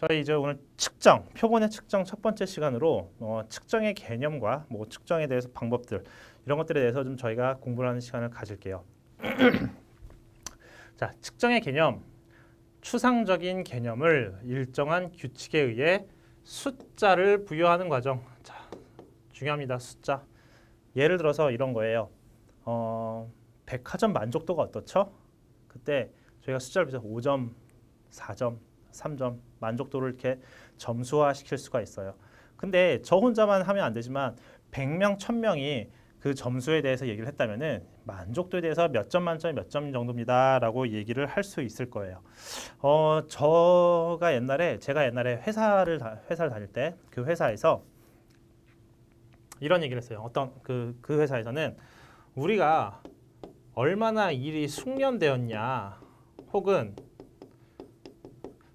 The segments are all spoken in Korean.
저희 이제 오늘 측정, 표본의 측정 첫 번째 시간으로 측정의 개념과 뭐 측정에 대해서 방법들 이런 것들에 대해서 좀 저희가 공부를 하는 시간을 가질게요. 자, 측정의 개념, 추상적인 개념을 일정한 규칙에 의해 숫자를 부여하는 과정. 자, 중요합니다. 숫자. 예를 들어서 이런 거예요. 백화점 만족도가 어떻죠? 그때 저희가 숫자를 비해서 5점, 4점, 3점 만족도를 이렇게 점수화 시킬 수가 있어요. 근데 저 혼자만 하면 안 되지만 100명, 1000명이 그 점수에 대해서 얘기를 했다면은 만족도에 대해서 몇 점 만점에 몇 점 정도입니다 라고 얘기를 할 수 있을 거예요. 제가 옛날에 회사를 다닐 때 그 회사에서 이런 얘기를 했어요. 어떤 그 회사에서는 우리가 얼마나 일이 숙련되었냐, 혹은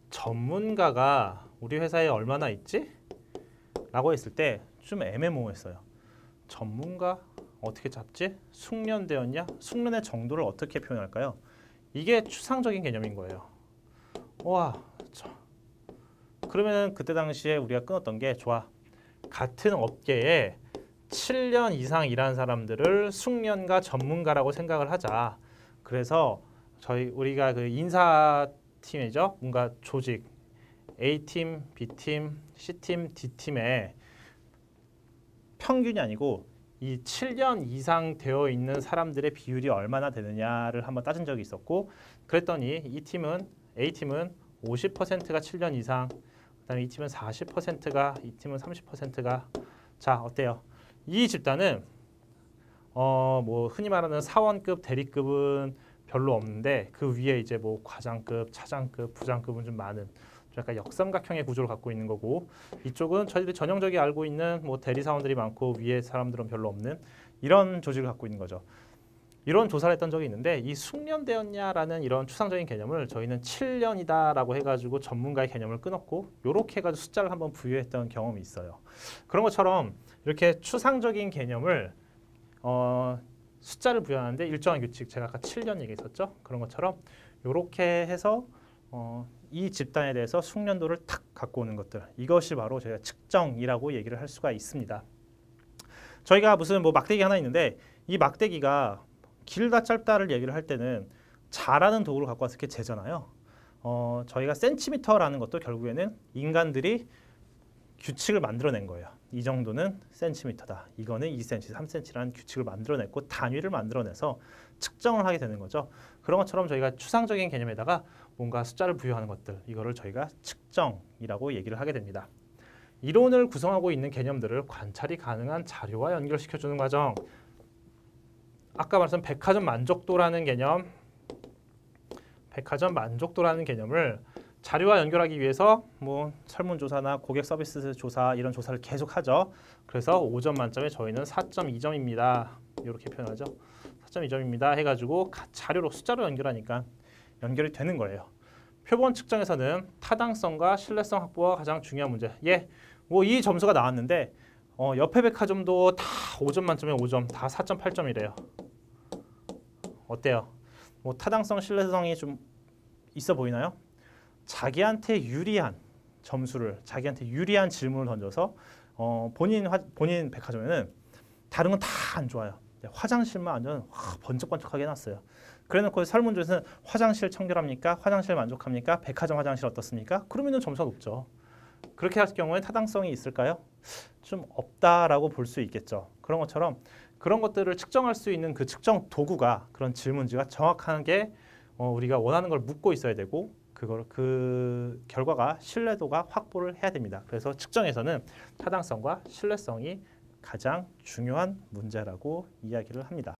전문가가 우리 회사에 얼마나 있지? 라고 했을 때 좀 애매모호했어요. 전문가? 어떻게 잡지? 숙련되었냐? 숙련의 정도를 어떻게 표현할까요? 이게 추상적인 개념인 거예요. 와, 그러면 그때 당시에 우리가 끊었던 게 좋아. 같은 업계에 7년 이상 일한 사람들을 숙련가 전문가라고 생각을 하자. 그래서 우리가 그 인사팀이죠. 뭔가 조직 A팀, B팀, C팀, D팀의 평균이 아니고 이 7년 이상 되어 있는 사람들의 비율이 얼마나 되느냐를 한번 따진 적이 있었고, 그랬더니 이 팀은 A팀은 50%가 7년 이상, 그다음에 이 팀은 40%가, 이 팀은 30%가. 자, 어때요? 이 집단은 뭐 흔히 말하는 사원급, 대리급은 별로 없는데 그 위에 이제 뭐 과장급, 차장급, 부장급은 좀 많은 약간 역삼각형의 구조를 갖고 있는 거고, 이쪽은 저희들이 전형적이 알고 있는 뭐 대리사원들이 많고 위에 사람들은 별로 없는 이런 조직을 갖고 있는 거죠. 이런 조사를 했던 적이 있는데 이 숙련되었냐라는 이런 추상적인 개념을 저희는 7년이다라고 해가지고 전문가의 개념을 끊었고 이렇게 해가지고 숫자를 한번 부여했던 경험이 있어요. 그런 것처럼 이렇게 추상적인 개념을 숫자를 부여하는데 일정한 규칙, 제가 아까 7년 얘기했었죠. 그런 것처럼 이렇게 해서 이 집단에 대해서 숙련도를 탁 갖고 오는 것들, 이것이 바로 저희가 측정이라고 얘기를 할 수가 있습니다. 저희가 무슨 뭐 막대기 하나 있는데 이 막대기가 길다 짧다를 얘기를 할 때는 자라는 도구를 갖고 와서 이렇게 재잖아요. 저희가 센티미터라는 것도 결국에는 인간들이 규칙을 만들어낸 거예요. 이 정도는 센티미터다. 이거는 2cm, 3cm라는 규칙을 만들어냈고 단위를 만들어내서 측정을 하게 되는 거죠. 그런 것처럼 저희가 추상적인 개념에다가 뭔가 숫자를 부여하는 것들, 이거를 저희가 측정이라고 얘기를 하게 됩니다. 이론을 구성하고 있는 개념들을 관찰이 가능한 자료와 연결시켜주는 과정. 아까 말씀 백화점 만족도라는 개념, 백화점 만족도라는 개념을 자료와 연결하기 위해서 뭐 설문조사나 고객 서비스 조사 이런 조사를 계속 하죠. 그래서 5점 만점에 저희는 4.2점입니다. 이렇게 표현하죠. 4.2점입니다 해가지고 자료로 숫자로 연결하니까 연결이 되는 거예요. 표본 측정에서는 타당성과 신뢰성 확보가 가장 중요한 문제. 뭐 이 점수가 나왔는데 옆에 백화점도 다 5점 만점에 5점, 다 4.8점이래요. 어때요? 뭐 타당성, 신뢰성이 좀 있어 보이나요? 자기한테 유리한 점수를, 자기한테 유리한 질문을 던져서 본인 백화점에는 다른 건 다 안 좋아요. 화장실만 완전 번쩍번쩍하게 해놨어요. 그래놓고 설문조사에서는 화장실 청결합니까? 화장실 만족합니까? 백화점 화장실 어떻습니까? 그러면 점수가 높죠. 그렇게 할 경우에 타당성이 있을까요? 좀 없다라고 볼 수 있겠죠. 그런 것처럼 그런 것들을 측정할 수 있는 그 측정 도구가, 그런 질문지가 정확하게 우리가 원하는 걸 묻고 있어야 되고, 그 결과가 신뢰도가 확보를 해야 됩니다. 그래서 측정에서는 타당성과 신뢰성이 가장 중요한 문제라고 이야기를 합니다.